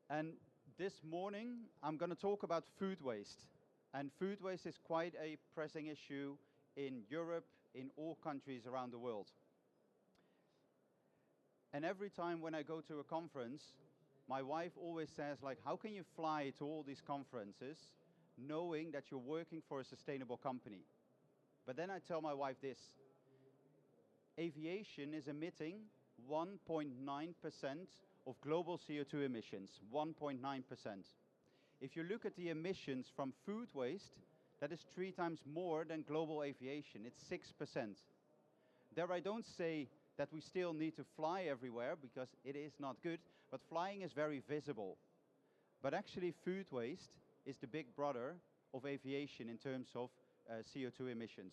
And this morning, I'm going to talk about food waste. And food waste is quite a pressing issue in Europe, in all countries around the world. And every time when I go to a conference, my wife always says, like, how can you fly to all these conferences knowing that you're working for a sustainable company? But then I tell my wife this: aviation is emitting 1.9% of global CO2 emissions, 1.9%. If you look at the emissions from food waste, that is 3 times more than global aviation, it's 6%. There I don't say that we still need to fly everywhere, because it is not good, but flying is very visible. But actually food waste is the big brother of aviation in terms of CO2 emissions.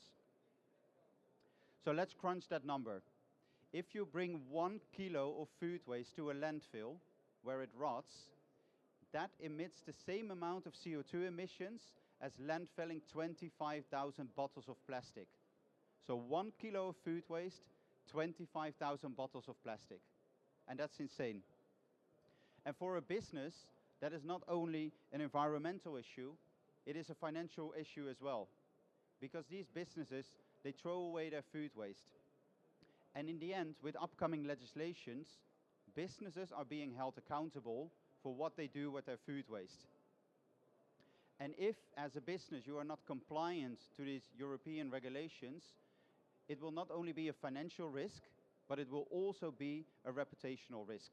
So let's crunch that number. If you bring 1 kilo of food waste to a landfill where it rots, that emits the same amount of CO2 emissions as landfilling 25,000 bottles of plastic. So 1 kilo of food waste, 25,000 bottles of plastic. And that's insane. And for a business, that is not only an environmental issue, it is a financial issue as well. Because these businesses, they throw away their food waste. And in the end, with upcoming legislations, businesses are being held accountable for what they do with their food waste. And if, as a business, you are not compliant to these European regulations, it will not only be a financial risk, but it will also be a reputational risk.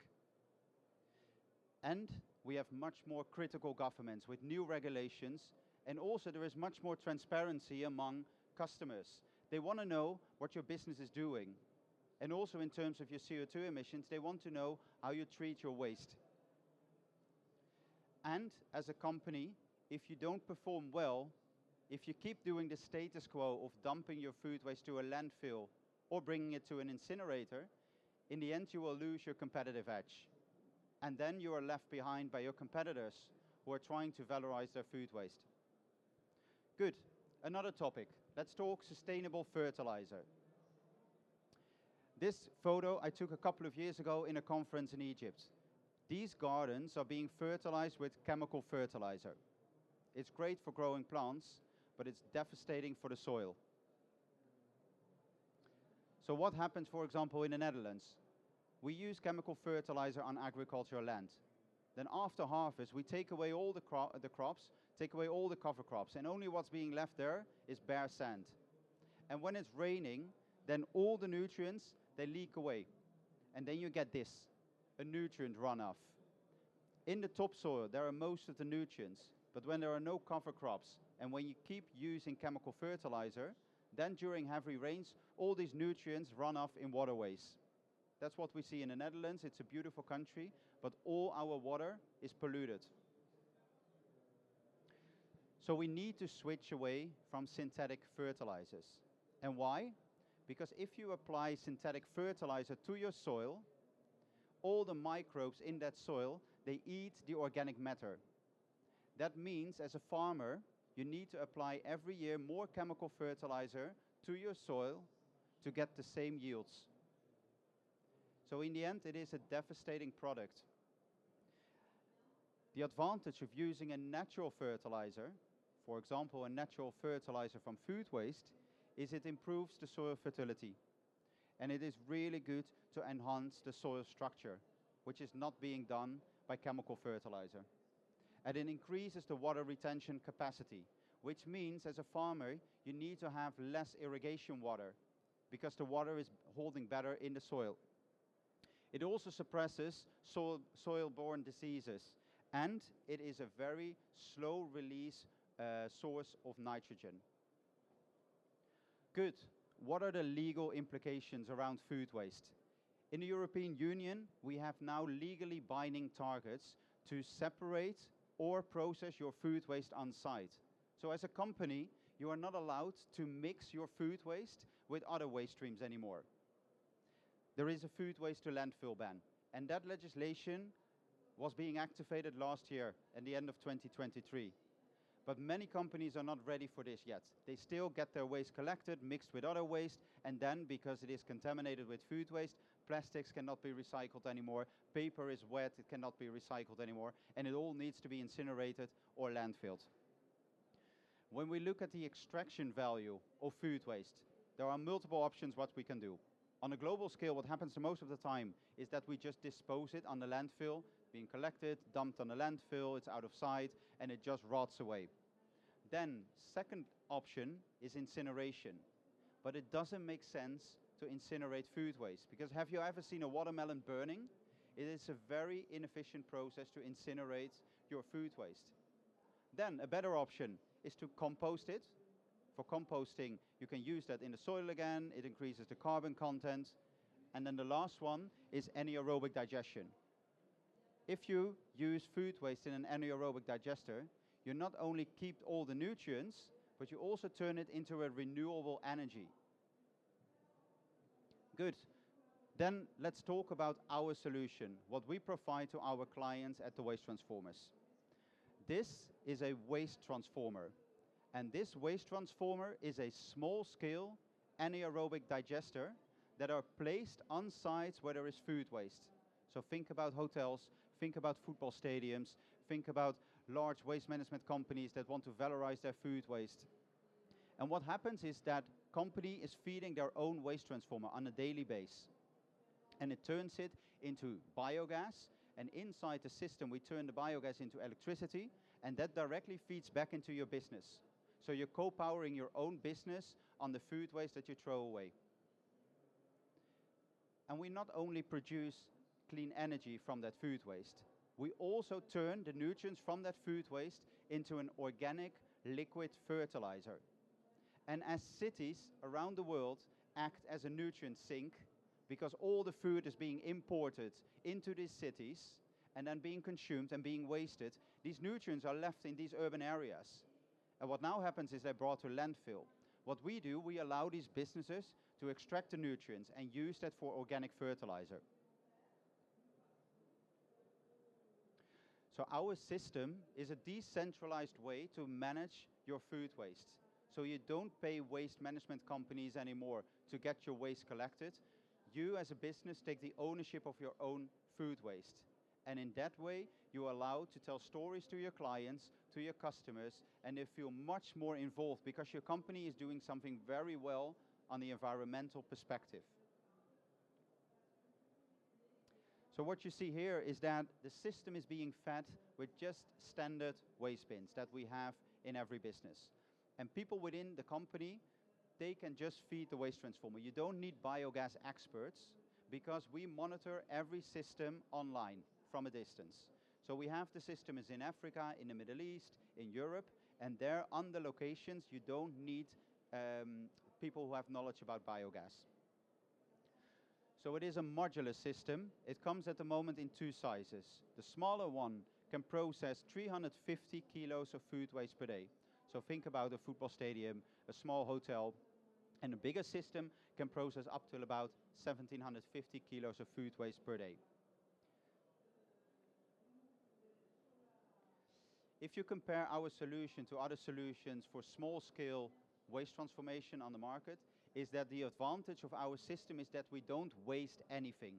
And we have much more critical governments with new regulations, and also there is much more transparency among customers. They want to know what your business is doing. And also in terms of your CO2 emissions, they want to know how you treat your waste. And as a company, if you don't perform well, if you keep doing the status quo of dumping your food waste to a landfill or bringing it to an incinerator, in the end you will lose your competitive edge. And then you are left behind by your competitors who are trying to valorize their food waste. Good. Another topic. Let's talk sustainable fertilizer. This photo I took a couple of years ago in a conference in Egypt. These gardens are being fertilized with chemical fertilizer. It's great for growing plants, but it's devastating for the soil. So what happens, for example, in the Netherlands? We use chemical fertilizer on agricultural land. Then after harvest, we take away all the crops, take away all the cover crops, and only what's being left there is bare sand. And when it's raining, then all the nutrients, they leak away. And then you get this, a nutrient runoff. In the topsoil, there are most of the nutrients, but when there are no cover crops, and when you keep using chemical fertilizer, then during heavy rains, all these nutrients run off in waterways. That's what we see in the Netherlands. It's a beautiful country, but all our water is polluted. So we need to switch away from synthetic fertilizers. And why? Because if you apply synthetic fertilizer to your soil, all the microbes in that soil, they eat the organic matter. That means, as a farmer, you need to apply every year more chemical fertilizer to your soil to get the same yields. So in the end, it is a devastating product. The advantage of using a natural fertilizer, for example, a natural fertilizer from food waste, is it improves the soil fertility. And it is really good to enhance the soil structure, which is not being done by chemical fertilizer. And it increases the water retention capacity, which means as a farmer, you need to have less irrigation water because the water is holding better in the soil. It also suppresses soil-borne diseases, and it is a very slow release source of nitrogen. Good. What are the legal implications around food waste? In the European Union, we have now legally binding targets to separate or process your food waste on site. So as a company, you are not allowed to mix your food waste with other waste streams anymore. There is a food waste to landfill ban, and that legislation was being activated last year at the end of 2023. But many companies are not ready for this yet. They still get their waste collected, mixed with other waste, and then, because it is contaminated with food waste, plastics cannot be recycled anymore, paper is wet, it cannot be recycled anymore, and it all needs to be incinerated or landfilled. When we look at the extraction value of food waste, there are multiple options what we can do. On a global scale, what happens the most of the time is that we just dispose it on the landfill, being collected, dumped on the landfill, it's out of sight, and it just rots away. Then, second option is incineration. But it doesn't make sense to incinerate food waste, because have you ever seen a watermelon burning? It is a very inefficient process to incinerate your food waste. Then, a better option is to compost it. For composting, you can use that in the soil again, it increases the carbon content. And then the last one is anaerobic digestion. If you use food waste in an anaerobic digester, you not only keep all the nutrients, but you also turn it into a renewable energy. Good. Then let's talk about our solution, what we provide to our clients at the Waste Transformers. This is a waste transformer. And this waste transformer is a small-scale anaerobic digester that are placed on sites where there is food waste. So think about hotels, think about football stadiums, think about large waste management companies that want to valorize their food waste. And what happens is that company is feeding their own waste transformer on a daily basis. And it turns it into biogas, and inside the system we turn the biogas into electricity, and that directly feeds back into your business. So you're co-powering your own business on the food waste that you throw away. And we not only produce clean energy from that food waste, we also turn the nutrients from that food waste into an organic liquid fertilizer. And as cities around the world act as a nutrient sink, because all the food is being imported into these cities and then being consumed and being wasted, these nutrients are left in these urban areas. And what now happens is they're brought to landfill. What we do, we allow these businesses to extract the nutrients and use that for organic fertilizer. So our system is a decentralized way to manage your food waste. So you don't pay waste management companies anymore to get your waste collected. You as a business take the ownership of your own food waste. And in that way, you're allowed to tell stories to your clients, to your customers, and they feel much more involved because your company is doing something very well on the environmental perspective. So what you see here is that the system is being fed with just standard waste bins that we have in every business. And people within the company, they can just feed the waste transformer. You don't need biogas experts because we monitor every system online from a distance. So we have the systems in Africa, in the Middle East, in Europe, and there on the locations you don't need people who have knowledge about biogas. So it is a modular system. It comes at the moment in two sizes. The smaller one can process 350 kilos of food waste per day. So think about a football stadium, a small hotel, and a bigger system can process up to about 1,750 kilos of food waste per day. If you compare our solution to other solutions for small-scale waste transformation on the market, is that the advantage of our system is that we don't waste anything.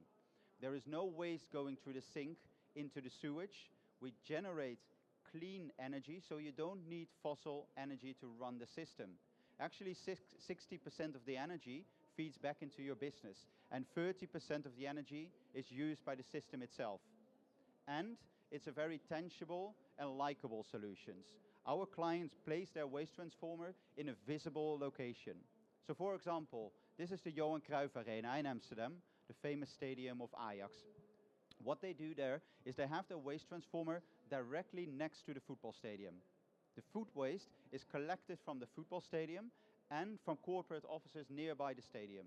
There is no waste going through the sink into the sewage. We generate clean energy, so you don't need fossil energy to run the system. Actually, 60% of the energy feeds back into your business, and 30% of the energy is used by the system itself. And it's a very tangible and likable solutions. Our clients place their waste transformer in a visible location. So for example, this is the Johan Cruyff Arena in Amsterdam, the famous stadium of Ajax. What they do there is they have the waste transformer directly next to the football stadium. The food waste is collected from the football stadium and from corporate offices nearby the stadium.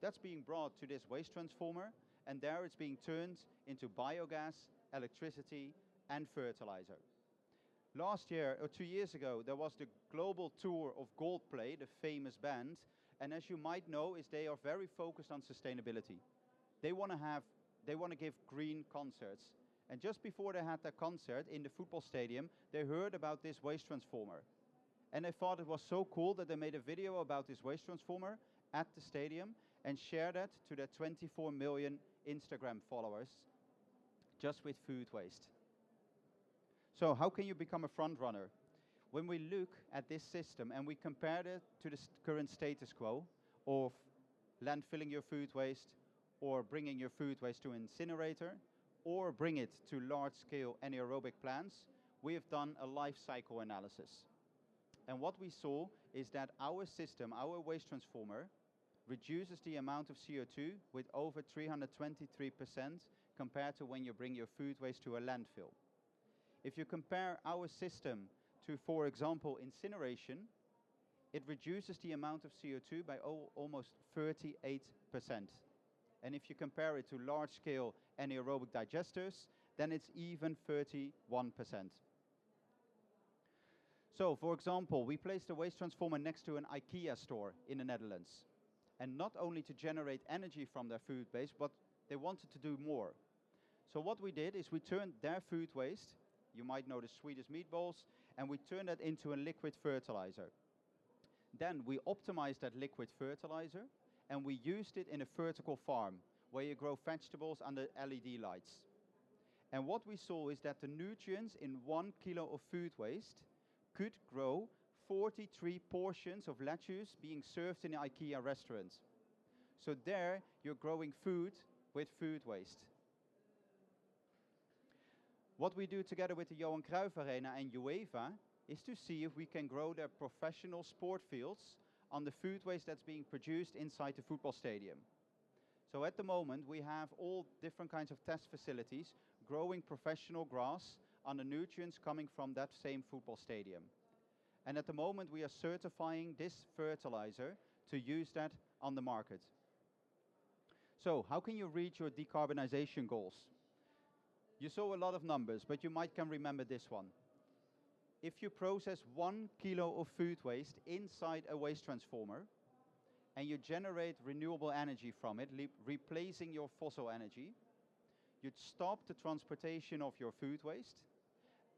That's being brought to this waste transformer, and there it's being turned into biogas, electricity, and fertilizer. Last year, or 2 years ago, there was the global tour of Coldplay, the famous band, and as you might know, they are very focused on sustainability. They want to give green concerts, And just before they had their concert in the football stadium, they heard about this waste transformer. And they thought it was so cool that they made a video about this waste transformer at the stadium and shared it to their 24 million Instagram followers just with food waste. So how can you become a front runner? When we look at this system and we compare it to the current status quo of landfilling your food waste or bringing your food waste to an incinerator or bring it to large-scale anaerobic plants, we have done a life cycle analysis. And what we saw is that our system, our waste transformer, reduces the amount of CO2 with over 323% compared to when you bring your food waste to a landfill. If you compare our system to, for example, incineration, it reduces the amount of CO2 by almost 38%. And if you compare it to large-scale anaerobic digesters, then it's even 31%. So, for example, we placed a waste transformer next to an IKEA store in the Netherlands. And not only to generate energy from their food waste, but they wanted to do more. So what we did is we turned their food waste, you might know the Swedish meatballs, and we turned that into a liquid fertilizer. Then we optimized that liquid fertilizer, and we used it in a vertical farm, where you grow vegetables under LED lights. And what we saw is that the nutrients in 1 kilo of food waste could grow 43 portions of lettuce being served in an IKEA restaurant. So there, you're growing food with food waste. What we do together with the Johan Cruyff Arena and UEFA is to see if we can grow their professional sport fields on the food waste that's being produced inside the football stadium. So at the moment, we have all different kinds of test facilities growing professional grass on the nutrients coming from that same football stadium. And at the moment, we are certifying this fertilizer to use that on the market. So how can you reach your decarbonization goals? You saw a lot of numbers, but you might can remember this one. If you process 1 kilo of food waste inside a waste transformer, and you generate renewable energy from it, replacing your fossil energy, you'd stop the transportation of your food waste,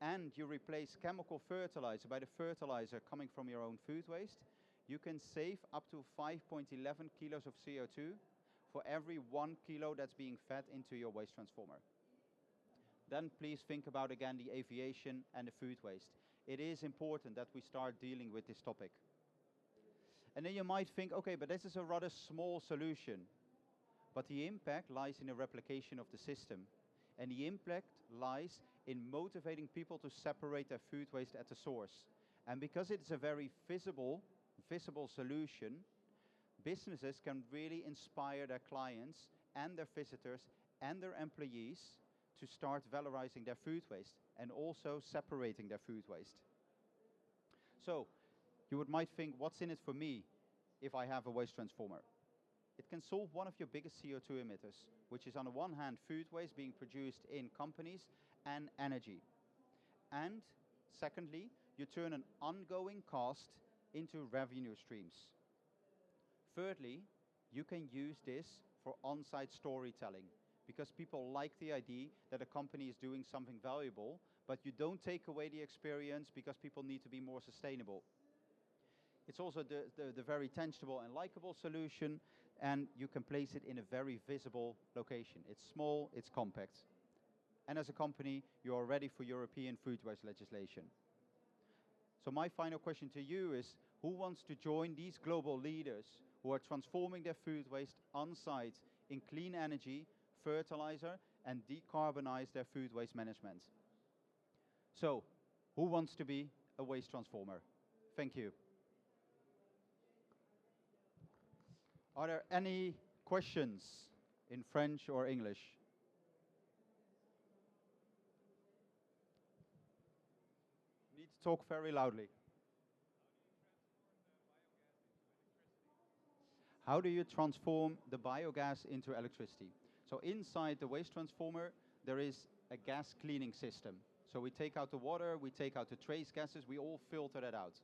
and you replace chemical fertilizer by the fertilizer coming from your own food waste, you can save up to 5.11 kilos of CO2 for every 1 kilo that's being fed into your waste transformer. Then please think about again the aviation and the food waste. It is important that we start dealing with this topic. And then you might think, okay, but this is a rather small solution. But the impact lies in the replication of the system. And the impact lies in motivating people to separate their food waste at the source. And because it's a very visible solution, businesses can really inspire their clients and their visitors and their employees to start valorizing their food waste and also separating their food waste. So, you might think, what's in it for me if I have a waste transformer? It can solve one of your biggest CO2 emitters, which is on the one hand food waste being produced in companies and energy. And secondly, you turn an ongoing cost into revenue streams. Thirdly, you can use this for on-site storytelling, because people like the idea that a company is doing something valuable, but you don't take away the experience because people need to be more sustainable. It's also the very tangible and likable solution, and you can place it in a very visible location. It's small, it's compact. And as a company, you are ready for European food waste legislation. So my final question to you is, who wants to join these global leaders who are transforming their food waste on-site in clean energy, fertilizer, and decarbonize their food waste management? So, who wants to be a waste transformer? Thank you. Are there any questions in French or English? You need to talk very loudly. How do you transform the biogas into electricity? So inside the waste transformer, there is a gas cleaning system. So we take out the water, we take out the trace gases, we all filter that out.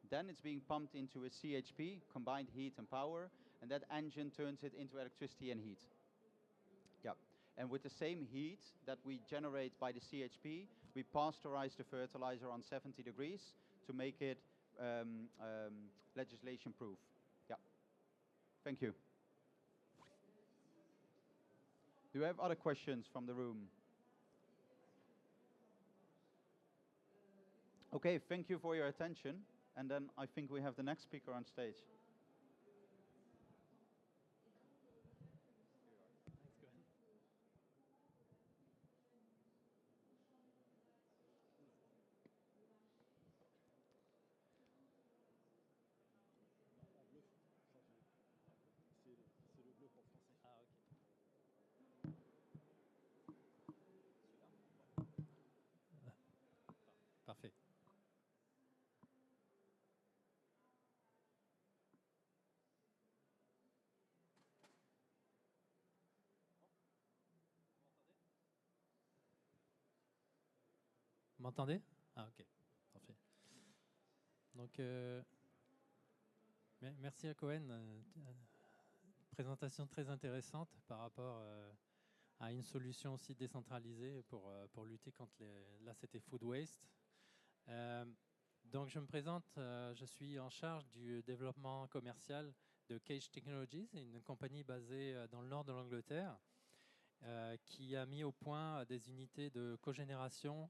Then it's being pumped into a CHP, combined heat and power, and that engine turns it into electricity and heat. Yeah. And with the same heat that we generate by the CHP, we pasteurize the fertilizer on 70 degrees to make it legislation proof. Yeah. Thank you. Do you have other questions from the room? Okay, thank you for your attention. And then I think we have the next speaker on stage. Parfait. Vous m'entendez? Ah, ok. Parfait. Donc, merci à Cohen. Présentation très intéressante par rapport à une solution aussi décentralisée pour lutter contre les... Là, c'était food waste. Donc, je me présente. Je suis en charge du développement commercial de Cage Technologies, une compagnie basée dans le nord de l'Angleterre qui a mis au point des unités de cogénération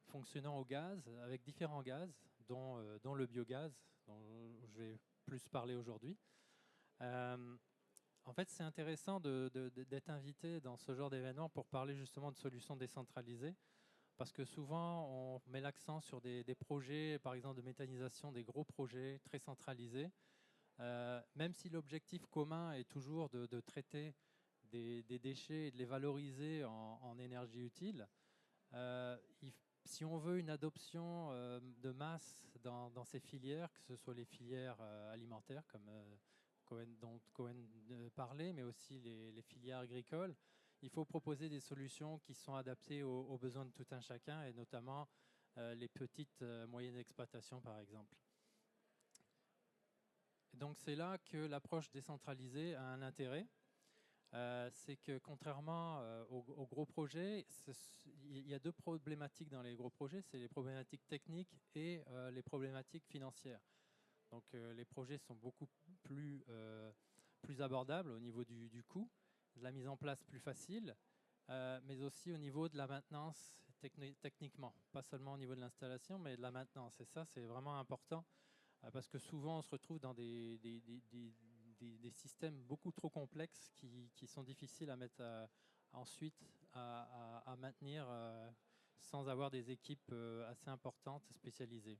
fonctionnant au gaz, avec différents gaz, dont le biogaz, dont je vais plus parler aujourd'hui. En fait, c'est intéressant d'être invité dans ce genre d'événement pour parler justement de solutions décentralisées, parce que souvent, on met l'accent sur des projets, par exemple de méthanisation, des gros projets très centralisés, même si l'objectif commun est toujours de traiter des déchets et de les valoriser en énergie utile. Si on veut une adoption de masse dans ces filières, que ce soit les filières alimentaires, comme dont Cohen parlait, mais aussi les filières agricoles, il faut proposer des solutions qui sont adaptées aux besoins de tout un chacun, et notamment les petites moyennes exploitations, par exemple. Donc c'est là que l'approche décentralisée a un intérêt. C'est que contrairement aux gros projets, il y a deux problématiques dans les gros projets, c'est les problématiques techniques et les problématiques financières. Donc les projets sont beaucoup plus abordables au niveau du coût, de la mise en place plus facile, mais aussi au niveau de la maintenance techniquement, pas seulement au niveau de l'installation, mais de la maintenance. Et ça, c'est vraiment important parce que souvent on se retrouve dans des systèmes beaucoup trop complexes qui sont difficiles à mettre ensuite à maintenir sans avoir des équipes assez importantes spécialisées.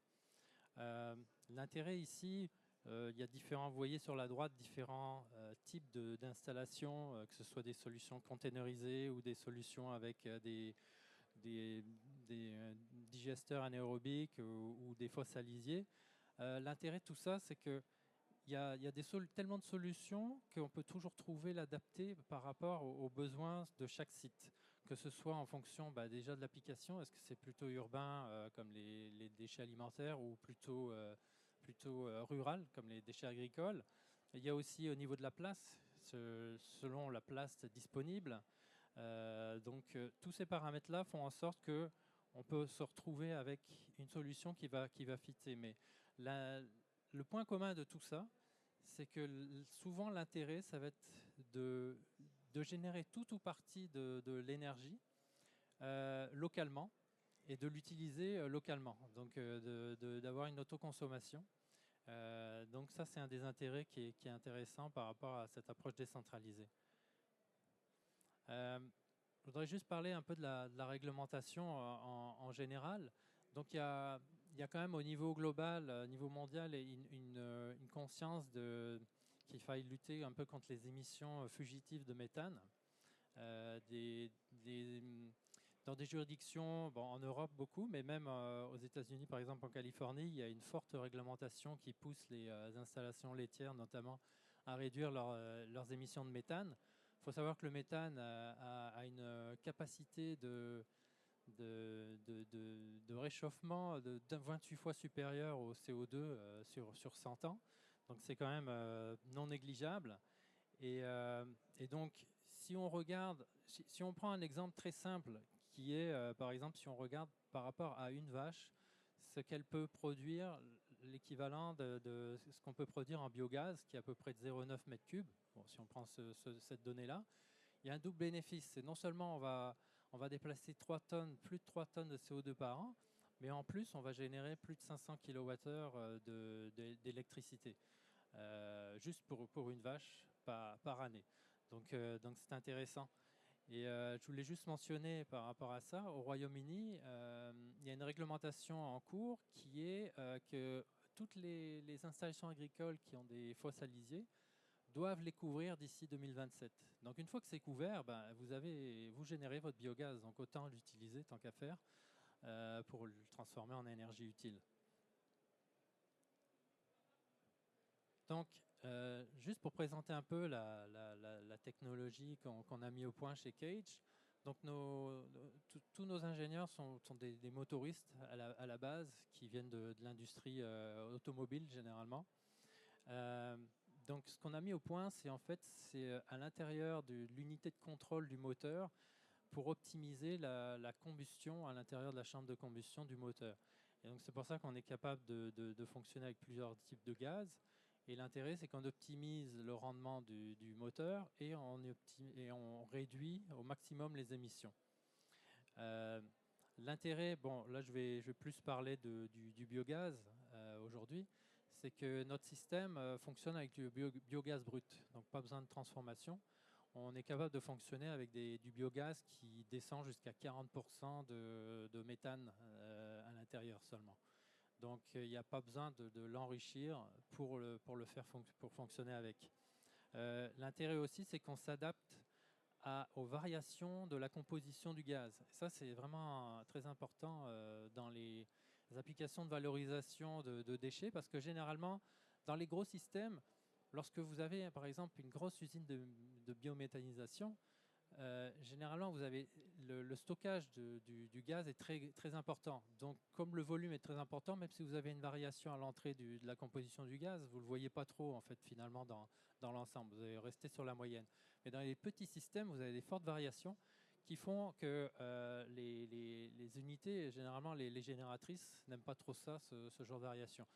L'intérêt ici, il y a différents, vous voyez sur la droite, différents types d'installations, que ce soit des solutions containerisées ou des solutions avec des digesteurs anaérobiques ou des fosses à lisier. L'intérêt de tout ça, c'est que il y a tellement de solutions qu'on peut toujours trouver l'adapter par rapport aux besoins de chaque site, que ce soit en fonction déjà de l'application, est-ce que c'est plutôt urbain comme les déchets alimentaires ou plutôt rural comme les déchets agricoles. Il y a aussi au niveau de la place, selon la place disponible. Donc tous ces paramètres-là font en sorte qu'on peut se retrouver avec une solution qui va fitter. Mais le point commun de tout ça, c'est que souvent l'intérêt, ça va être de générer tout ou partie de l'énergie localement et de l'utiliser localement, donc d'avoir une autoconsommation. Donc ça, c'est un des intérêts qui est intéressant par rapport à cette approche décentralisée. Je voudrais juste parler un peu de la réglementation en général. Donc il y a quand même au niveau global, au niveau mondial, une conscience qu'il faille lutter un peu contre les émissions fugitives de méthane. Dans des juridictions, en Europe beaucoup, mais même aux États-Unis, par exemple en Californie, il y a une forte réglementation qui pousse les installations laitières notamment à réduire leurs émissions de méthane. Il faut savoir que le méthane a une capacité de réchauffement de 28 fois supérieure au CO2 sur 100 ans. Donc c'est quand même non négligeable. Et donc, si on regarde, si on prend un exemple très simple, qui est, par exemple, si on regarde par rapport à une vache, ce qu'elle peut produire, l'équivalent de ce qu'on peut produire en biogaz, qui est à peu près de 0,9 mètres cubes, bon, si on prend cette donnée-là, il y a un double bénéfice. C'est non seulement on va déplacer 3 tonnes, plus de 3 tonnes de CO2 par an, mais en plus, on va générer plus de 500 kWh d'électricité, juste pour une vache par année. Donc c'est intéressant. Et je voulais juste mentionner par rapport à ça, au Royaume-Uni, il y a une réglementation en cours qui est que toutes les installations agricoles qui ont des fosses à lisier doivent les couvrir d'ici 2027. Donc une fois que c'est couvert, ben, vous générez votre biogaz, donc autant l'utiliser tant qu'à faire pour le transformer en énergie utile. Donc, juste pour présenter un peu la technologie qu'on a mis au point chez Cage. Donc, tous nos ingénieurs sont des motoristes à la base qui viennent de l'industrie automobile généralement. Donc, ce qu'on a mis au point, c'est en fait à l'intérieur de l'unité de contrôle du moteur pour optimiser la combustion à l'intérieur de la chambre de combustion du moteur. Et donc, c'est pour ça qu'on est capable de fonctionner avec plusieurs types de gaz. Et l'intérêt, c'est qu'on optimise le rendement du moteur et on réduit au maximum les émissions. L'intérêt, bon, là je vais plus parler du biogaz aujourd'hui, c'est que notre système fonctionne avec du biogaz brut, donc pas besoin de transformation. On est capable de fonctionner avec du biogaz qui descend jusqu'à 40% de méthane à l'intérieur seulement. Donc il n'y a pas besoin de l'enrichir pour fonctionner avec. L'intérêt aussi, c'est qu'on s'adapte aux variations de la composition du gaz. Et ça, c'est vraiment très important dans les applications de valorisation de déchets, parce que généralement, dans les gros systèmes, lorsque vous avez par exemple une grosse usine de biométhanisation, généralement, vous avez le stockage du gaz est très important. Donc, comme le volume est très important, même si vous avez une variation à l'entrée de la composition du gaz, vous ne le voyez pas trop, en fait, finalement, dans l'ensemble. Vous allez rester sur la moyenne. Mais dans les petits systèmes, vous avez des fortes variations qui font que les unités, généralement, les génératrices, n'aiment pas trop ça, ce genre de variation.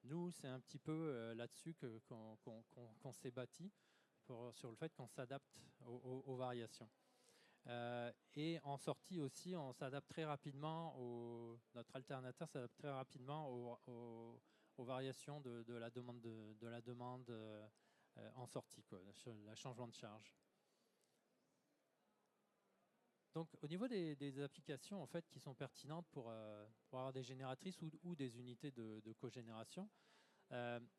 Nous, c'est un petit peu là-dessus qu'on s'est bâti. Sur le fait qu'on s'adapte aux variations. Et en sortie aussi, on s'adapte très rapidement, notre alternateur s'adapte très rapidement aux variations de la demande en sortie, quoi, le changement de charge. Donc au niveau des applications en fait, qui sont pertinentes pour avoir des génératrices ou des unités de cogénération,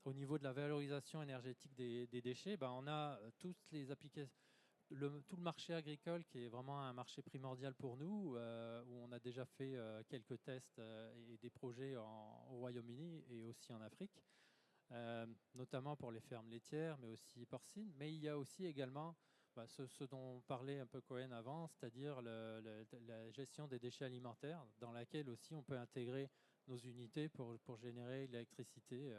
au niveau de la valorisation énergétique des déchets, ben, on a toutes les applications, tout le marché agricole qui est vraiment un marché primordial pour nous, où on a déjà fait quelques tests et des projets au Royaume-Uni et aussi en Afrique, notamment pour les fermes laitières, mais aussi porcines. Mais il y a aussi également ce dont parlait un peu Cohen avant, c'est-à-dire la gestion des déchets alimentaires, dans laquelle aussi on peut intégrer nos unités pour générer de l'électricité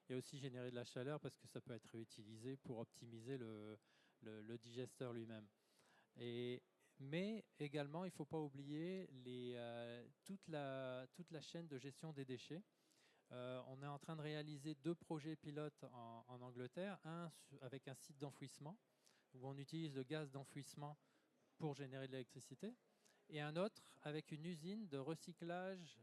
et aussi générer de la chaleur, parce que ça peut être réutilisé pour optimiser le digesteur lui-même. Mais également, il ne faut pas oublier toute la chaîne de gestion des déchets. On est en train de réaliser 2 projets pilotes en Angleterre, un avec un site d'enfouissement, où on utilise le gaz d'enfouissement pour générer de l'électricité, et un autre avec une usine de recyclage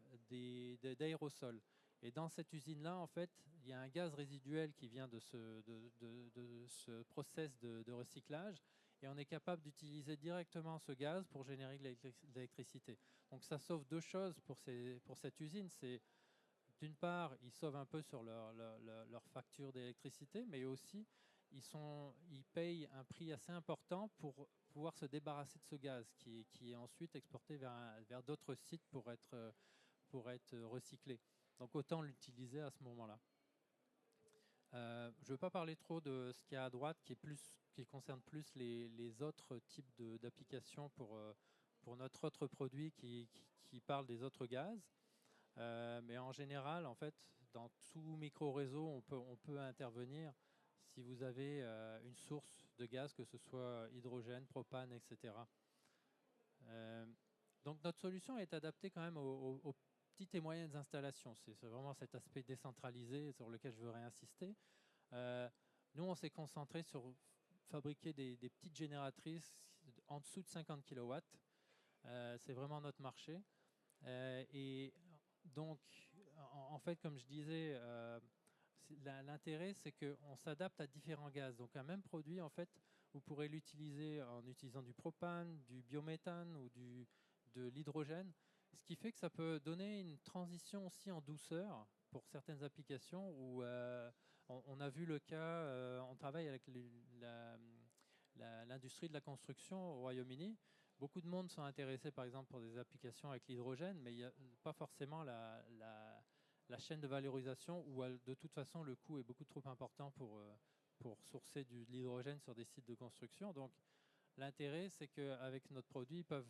d'aérosols. Et dans cette usine-là, en fait, il y a un gaz résiduel qui vient de ce process de recyclage, et on est capable d'utiliser directement ce gaz pour générer de l'électricité. Donc ça sauve 2 choses pour cette usine. C'est d'une part, ils sauvent un peu sur leur facture d'électricité, mais aussi ils payent un prix assez important pour pouvoir se débarrasser de ce gaz qui est ensuite exporté vers d'autres sites pour être recyclé. Donc autant l'utiliser à ce moment-là. Je ne veux pas parler trop de ce qu'il y a à droite qui concerne plus les autres types d'applications pour notre autre produit qui parle des autres gaz. Mais en général, en fait, dans tout micro-réseau, on peut intervenir si vous avez une source de gaz, que ce soit hydrogène, propane, etc. Donc notre solution est adaptée quand même aux petites et moyennes installations. C'est vraiment cet aspect décentralisé sur lequel je veux réinsister. Nous, on s'est concentré sur fabriquer des petites génératrices en dessous de 50 kW. C'est vraiment notre marché. Et donc, en fait, comme je disais, l'intérêt, c'est qu'on s'adapte à différents gaz. Donc, un même produit, en fait, vous pourrez l'utiliser en utilisant du propane, du biométhane ou de l'hydrogène, ce qui fait que ça peut donner une transition aussi en douceur pour certaines applications où on a vu le cas, on travaille avec l'industrie de la construction au Royaume-Uni. Beaucoup de monde sont intéressés par exemple pour des applications avec l'hydrogène, mais il n'y a pas forcément la chaîne de valorisation où de toute façon le coût est beaucoup trop important pour sourcer de l'hydrogène sur des sites de construction. Donc l'intérêt, c'est qu'avec notre produit, ils peuvent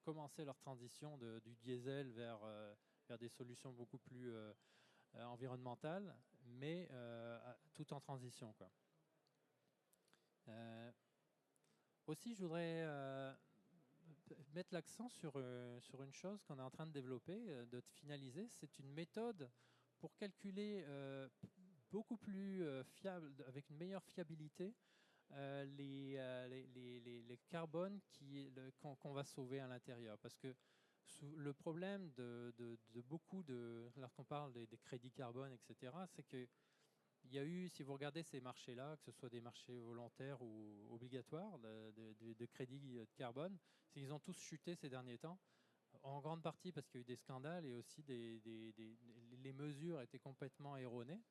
commencer leur transition du diesel vers des solutions beaucoup plus environnementales, mais tout en transition, quoi. Aussi, je voudrais mettre l'accent sur une chose qu'on est en train de développer, de finaliser. C'est une méthode pour calculer beaucoup plus fiable, avec une meilleure fiabilité, les carbones qu'on va sauver à l'intérieur. Parce que le problème de beaucoup lorsqu'on parle des crédits carbone, etc., c'est que il y a eu, si vous regardez ces marchés-là, que ce soit des marchés volontaires ou obligatoires de crédits de carbone, c'est qu'ils ont tous chuté ces derniers temps, en grande partie parce qu'il y a eu des scandales et aussi les mesures étaient complètement erronées.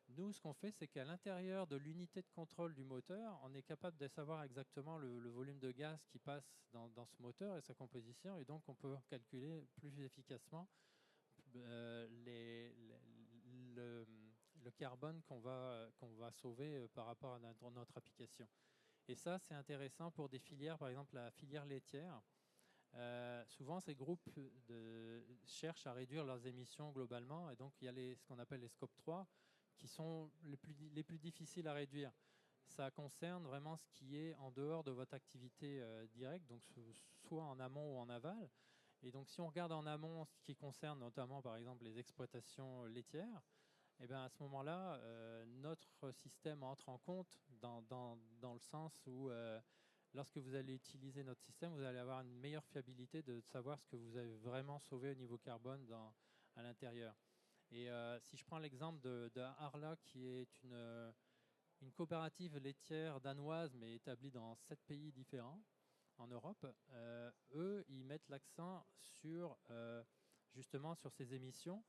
Nous, ce qu'on fait, c'est qu'à l'intérieur de l'unité de contrôle du moteur, on est capable de savoir exactement le volume de gaz qui passe dans ce moteur et sa composition, et donc on peut calculer plus efficacement le carbone qu'on va sauver par rapport à notre application. Et ça, c'est intéressant pour des filières, par exemple la filière laitière. Souvent, ces groupes cherchent à réduire leurs émissions globalement, et donc il y a ce qu'on appelle les scope 3, qui sont les plus difficiles à réduire. Ça concerne vraiment ce qui est en dehors de votre activité directe, donc soit en amont ou en aval. Et donc si on regarde en amont ce qui concerne notamment par exemple les exploitations laitières, et bien à ce moment-là, notre système entre en compte dans le sens où lorsque vous allez utiliser notre système, vous allez avoir une meilleure fiabilité de savoir ce que vous avez vraiment sauvé au niveau carbone à l'intérieur. Et si je prends l'exemple de Arla, qui est une coopérative laitière danoise, mais établie dans 7 pays différents en Europe, eux, ils mettent l'accent justement sur ces émissions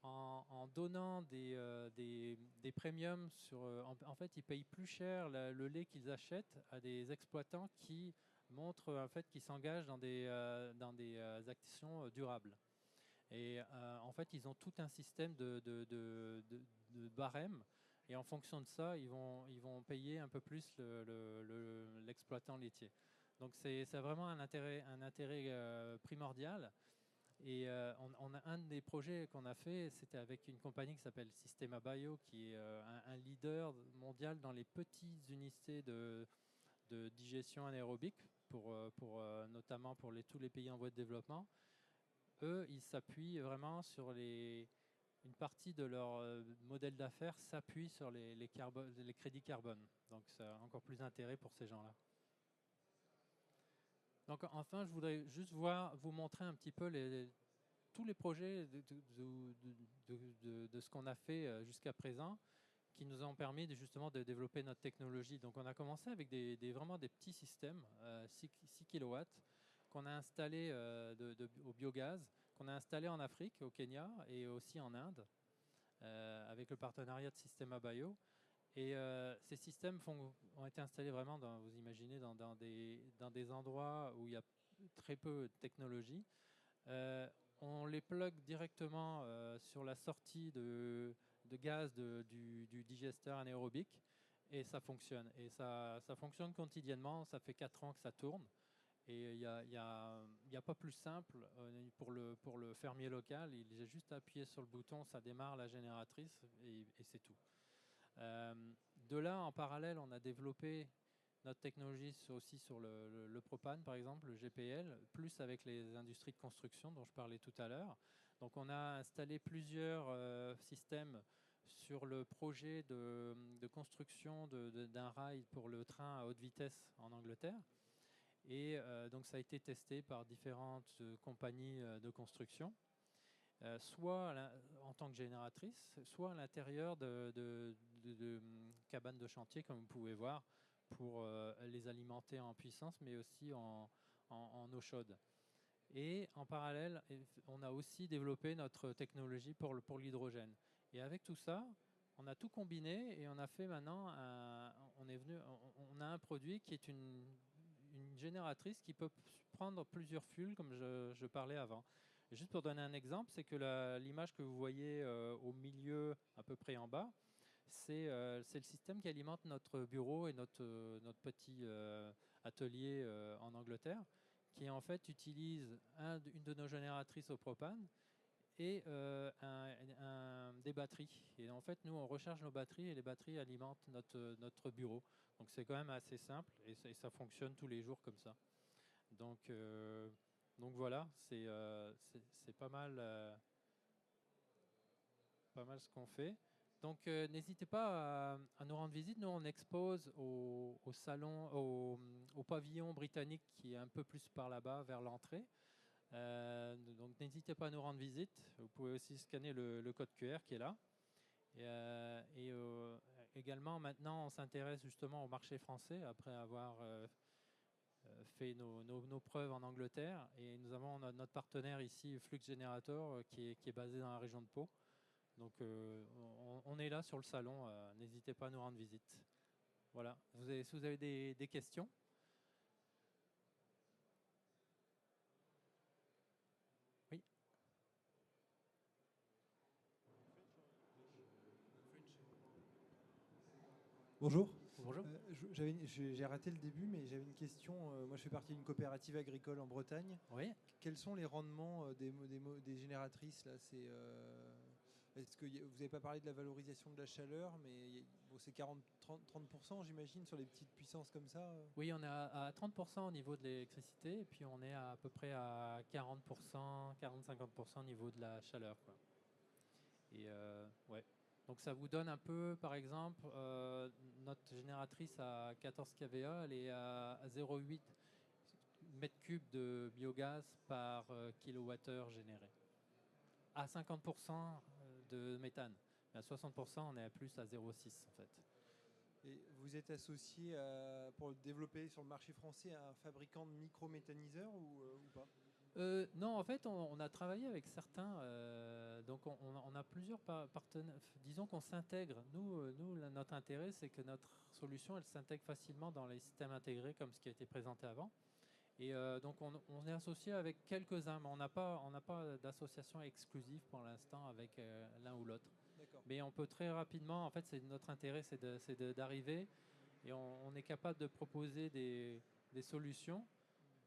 en donnant des premiums en fait, ils payent plus cher le lait qu'ils achètent à des exploitants qui montrent en fait qu'ils s'engagent dans des actions durables. Et en fait, ils ont tout un système de barème. Et en fonction de ça, ils vont payer un peu plus l'exploitant laitier. Donc c'est vraiment un intérêt primordial. Et on a un des projets qu'on a fait, c'était avec une compagnie qui s'appelle Systema Bio, qui est un leader mondial dans les petites unités de digestion anaérobique, notamment pour tous les pays en voie de développement. Eux, ils s'appuient vraiment sur une partie de leur modèle d'affaires s'appuie sur les crédits carbone. Donc ça a encore plus d'intérêt pour ces gens-là. Donc enfin, je voudrais juste vous montrer un petit peu tous les projets de ce qu'on a fait jusqu'à présent, qui nous ont permis justement de développer notre technologie. Donc on a commencé avec vraiment des petits systèmes, 6 kW, qu'on a installés au biogaz, qu'on a installé en Afrique, au Kenya et aussi en Inde, avec le partenariat de Systema Bio. Et ces systèmes ont été installés vraiment, vous imaginez, dans des endroits où il y a très peu de technologie. On les plug directement sur la sortie de gaz du digesteur anaérobique et ça fonctionne. Et ça fonctionne quotidiennement, ça fait 4 ans que ça tourne. Et il n'y a pas plus simple pour le fermier local. Il a juste à appuyer sur le bouton, ça démarre la génératrice et c'est tout. De là, en parallèle, on a développé notre technologie aussi sur le propane, par exemple, le GPL, plus avec les industries de construction dont je parlais tout à l'heure. Donc on a installé plusieurs systèmes sur le projet de construction d'un rail pour le train à haute vitesse en Angleterre. Et donc ça a été testé par différentes compagnies de construction, soit en tant que génératrice, soit à l'intérieur de cabanes de chantier, comme vous pouvez voir, pour les alimenter en puissance, mais aussi en eau chaude. Et en parallèle, on a aussi développé notre technologie pour l'hydrogène. Et avec tout ça, on a tout combiné et on a fait maintenant, on a un produit qui est une génératrice qui peut prendre plusieurs fuels, comme je parlais avant. Et juste pour donner un exemple, c'est que l'image que vous voyez au milieu, à peu près en bas, c'est le système qui alimente notre bureau et notre petit atelier en Angleterre, qui en fait utilise une de nos génératrices au propane et des batteries. Et en fait, nous, on recharge nos batteries et les batteries alimentent notre bureau. Donc c'est quand même assez simple et ça fonctionne tous les jours comme ça. Donc voilà, c'est pas mal ce qu'on fait. Donc n'hésitez pas à nous rendre visite. Nous, on expose au salon, au pavillon britannique qui est un peu plus par là-bas, vers l'entrée. Donc n'hésitez pas à nous rendre visite. Vous pouvez aussi scanner le code QR qui est là. Également, maintenant, on s'intéresse justement au marché français après avoir fait nos preuves en Angleterre. Et nous avons notre partenaire ici, Flux Generator, qui est basé dans la région de Pau. Donc on est là sur le salon, n'hésitez pas à nous rendre visite. Voilà, si vous avez des questions. Oui. Bonjour. Bonjour. J'ai raté le début, mais j'avais une question. Moi, je fais partie d'une coopérative agricole en Bretagne. Oui. Quels sont les rendements des génératrices là? Est-ce que vous n'avez pas parlé de la valorisation de la chaleur, mais bon, c'est 30%, j'imagine, sur les petites puissances comme ça? Oui, on est à 30% au niveau de l'électricité, et puis on est à peu près à 40%, 40-50% au niveau de la chaleur, quoi. Et ouais. Donc ça vous donne un peu, par exemple, notre génératrice à 14 kVA, elle est à 0,8 mètres cubes de biogaz par kilowattheure généré. À 50% de méthane. Mais à 60%, on est à plus à 0,6 en fait. Et vous êtes associé pour développer sur le marché français à un fabricant de micro-méthaniseurs ou pas? Non, en fait, on a travaillé avec certains. Donc, on a plusieurs partenaires. Disons qu'on s'intègre. Notre intérêt, c'est que notre solution, elle s'intègre facilement dans les systèmes intégrés, comme ce qui a été présenté avant. Et donc, on est associé avec quelques-uns, mais on n'a pas d'association exclusive pour l'instant avec l'un ou l'autre. Mais on peut très rapidement. En fait, notre intérêt, c'est d'arriver et on est capable de proposer des solutions,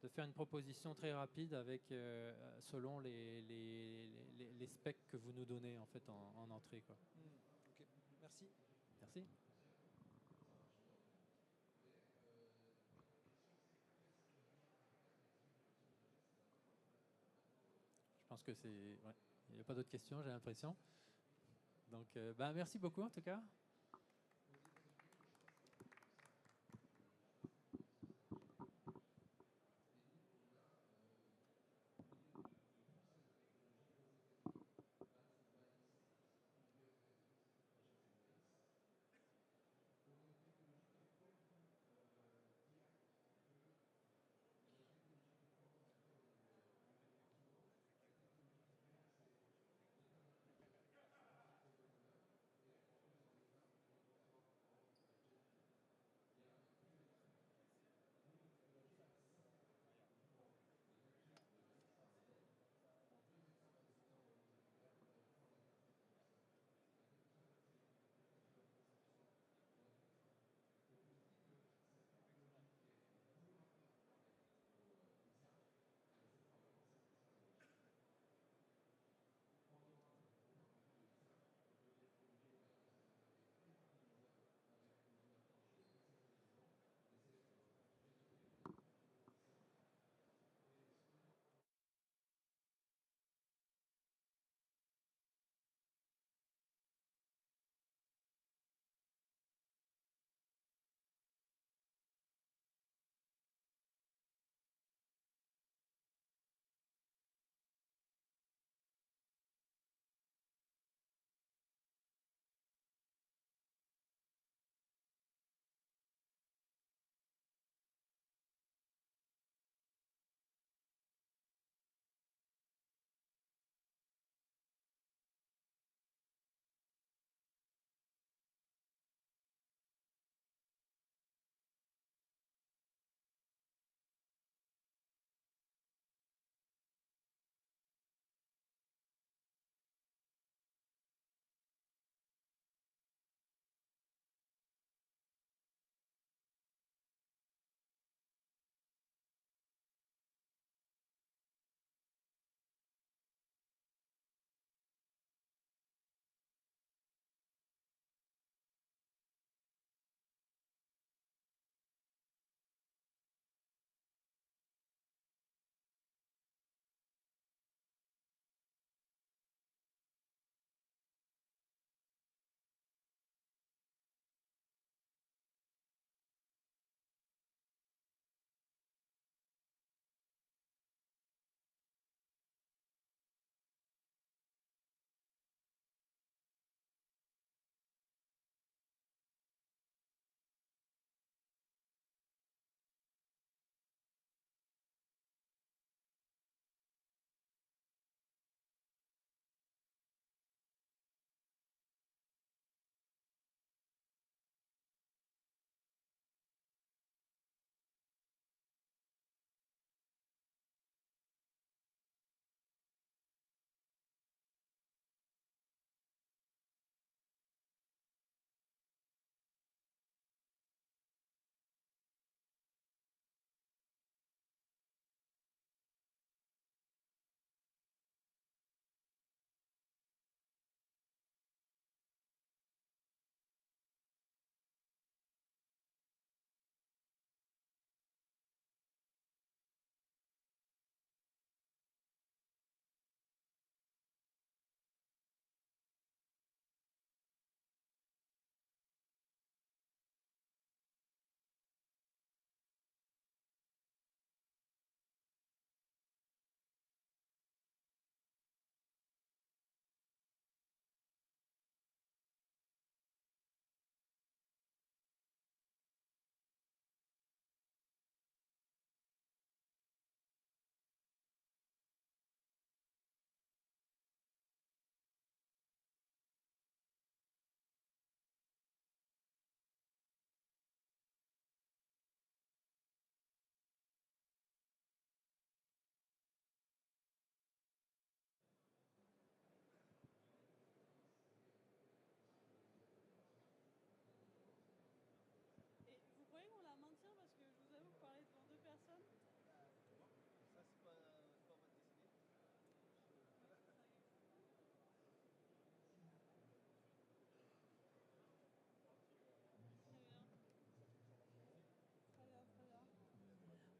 de faire une proposition très rapide avec selon les specs que vous nous donnez en fait en entrée, quoi. Ok, merci. Merci. Je pense que c'est ouais. Il n'y a pas d'autres questions, j'ai l'impression. Donc merci beaucoup en tout cas.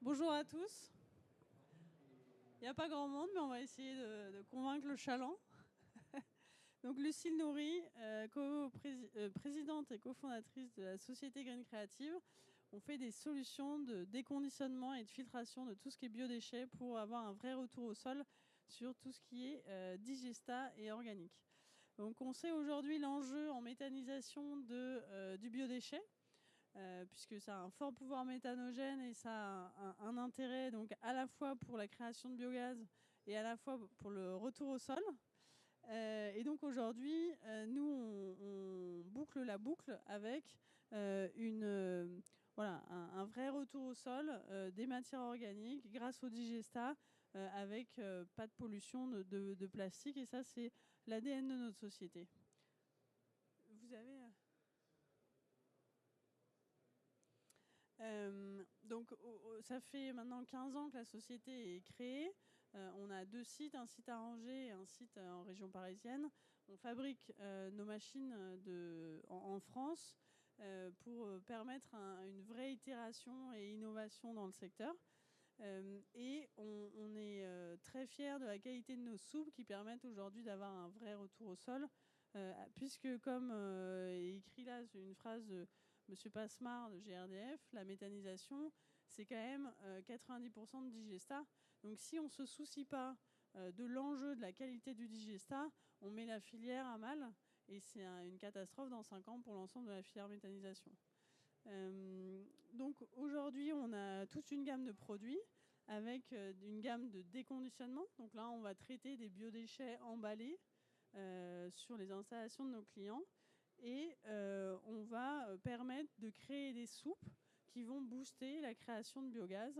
Bonjour à tous. Il n'y a pas grand monde, mais on va essayer de convaincre le chaland. Donc Lucille Nourry, présidente et cofondatrice de la société Green Creative, on fait des solutions de déconditionnement et de filtration de tout ce qui est biodéchets pour avoir un vrai retour au sol sur tout ce qui est digesta et organique. Donc on sait aujourd'hui l'enjeu en méthanisation du biodéchet, puisque ça a un fort pouvoir méthanogène et ça a un intérêt donc à la fois pour la création de biogaz et à la fois pour le retour au sol. Et donc aujourd'hui, nous, on boucle la boucle avec un vrai retour au sol des matières organiques grâce au digesta, avec pas de pollution de plastique. Et ça, c'est l'ADN de notre société. Vous avez... donc ça fait maintenant 15 ans que la société est créée. On a 2 sites, un site à Angers et un site en région parisienne. On fabrique nos machines en France pour permettre une vraie itération et innovation dans le secteur. Et on est très fiers de la qualité de nos soupes qui permettent aujourd'hui d'avoir un vrai retour au sol. Puisque comme est écrit là, c'est une phrase de Monsieur Passemard de GRDF, la méthanisation, c'est quand même 90% de digesta. Donc si on ne se soucie pas de l'enjeu de la qualité du digesta, on met la filière à mal et c'est une catastrophe dans 5 ans pour l'ensemble de la filière méthanisation. Donc aujourd'hui, on a toute une gamme de produits avec une gamme de déconditionnement. Donc là, on va traiter des biodéchets emballés sur les installations de nos clients. Et on va permettre de créer des soupes qui vont booster la création de biogaz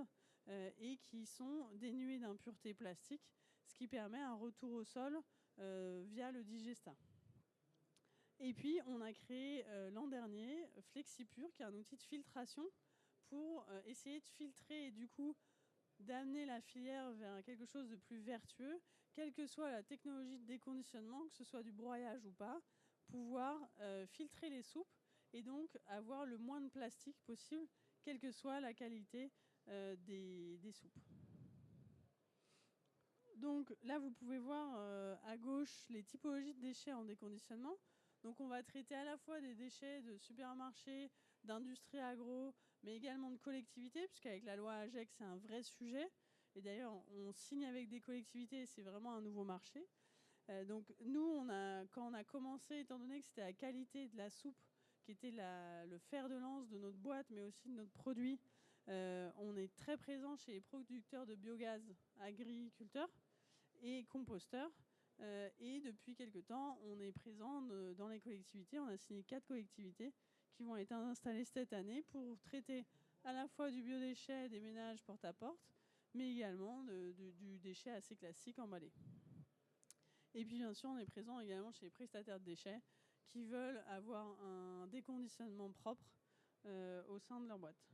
et qui sont dénuées d'impuretés plastiques, ce qui permet un retour au sol via le digesta. Et puis on a créé l'an dernier FlexiPure, qui est un outil de filtration pour essayer de filtrer et du coup d'amener la filière vers quelque chose de plus vertueux, quelle que soit la technologie de déconditionnement, que ce soit du broyage ou pas, pouvoir filtrer les soupes et donc avoir le moins de plastique possible, quelle que soit la qualité des soupes. Donc là, vous pouvez voir à gauche les typologies de déchets en déconditionnement. Donc on va traiter à la fois des déchets de supermarchés, d'industrie agro, mais également de collectivités, puisqu'avec la loi AGEC, c'est un vrai sujet. Et d'ailleurs, on signe avec des collectivités, c'est vraiment un nouveau marché. Donc nous, quand on a commencé, étant donné que c'était la qualité de la soupe qui était le fer de lance de notre boîte, mais aussi de notre produit, on est très présent chez les producteurs de biogaz, agriculteurs et composteurs. Et depuis quelques temps, on est présent dans les collectivités. On a signé 4 collectivités qui vont être installées cette année pour traiter à la fois du biodéchet des ménages porte-à-porte, mais également du déchet assez classique emballé. Et puis bien sûr, on est présent également chez les prestataires de déchets qui veulent avoir un déconditionnement propre au sein de leur boîte.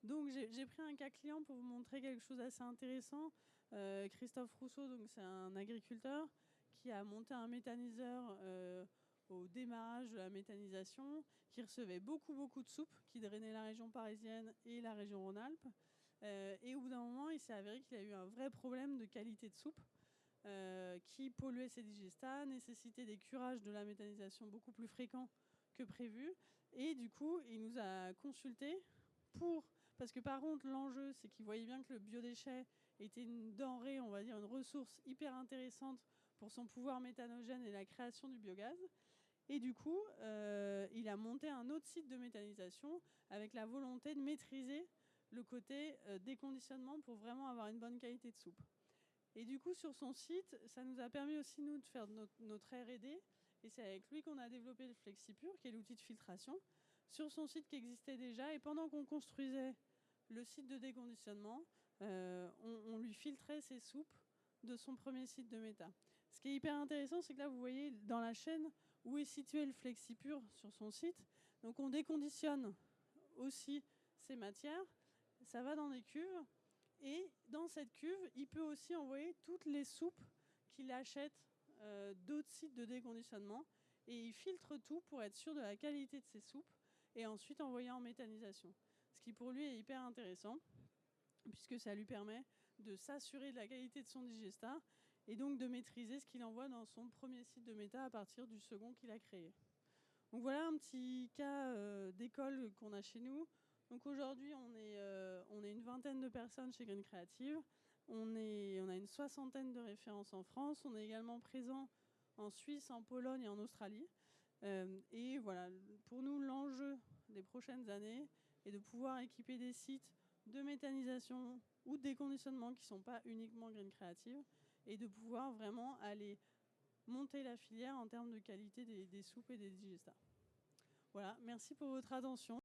Donc j'ai pris un cas client pour vous montrer quelque chose d'assez intéressant. Christophe Rousseau, donc c'est un agriculteur qui a monté un méthaniseur au démarrage de la méthanisation, qui recevait beaucoup de soupes qui drainaient la région parisienne et la région Rhône-Alpes. Et au bout d'un moment, il s'est avéré qu'il a eu un vrai problème de qualité de soupe qui polluait ses digestats, nécessitait des curages de la méthanisation beaucoup plus fréquents que prévu. Et du coup, il nous a consultés parce que par contre, l'enjeu, c'est qu'il voyait bien que le biodéchet était une denrée, on va dire, une ressource hyper intéressante pour son pouvoir méthanogène et la création du biogaz. Et du coup, il a monté un autre site de méthanisation avec la volonté de maîtriser le côté déconditionnement pour vraiment avoir une bonne qualité de soupe. Et du coup, sur son site, ça nous a permis aussi, nous, de faire notre R&D. Et c'est avec lui qu'on a développé le FlexiPure, qui est l'outil de filtration, sur son site qui existait déjà. Et pendant qu'on construisait le site de déconditionnement, on lui filtrait ses soupes de son premier site de méta. Ce qui est hyper intéressant, c'est que là, vous voyez dans la chaîne où est situé le FlexiPure sur son site. Donc on déconditionne aussi ces matières. Ça va dans des cuves. Et dans cette cuve, il peut aussi envoyer toutes les soupes qu'il achète d'autres sites de déconditionnement. Et il filtre tout pour être sûr de la qualité de ses soupes et ensuite envoyer en méthanisation. Ce qui pour lui est hyper intéressant. puisque ça lui permet de s'assurer de la qualité de son digestat et donc de maîtriser ce qu'il envoie dans son premier site de méta à partir du second qu'il a créé. Donc voilà un petit cas d'école qu'on a chez nous. Donc aujourd'hui, on est une vingtaine de personnes chez Green Creative. On a une 60aine de références en France. On est également présent en Suisse, en Pologne et en Australie. Et voilà, pour nous, l'enjeu des prochaines années est de pouvoir équiper des sites de méthanisation ou de déconditionnement qui ne sont pas uniquement Green Creative et de pouvoir vraiment aller monter la filière en termes de qualité des soupes et des digestats. Voilà, merci pour votre attention.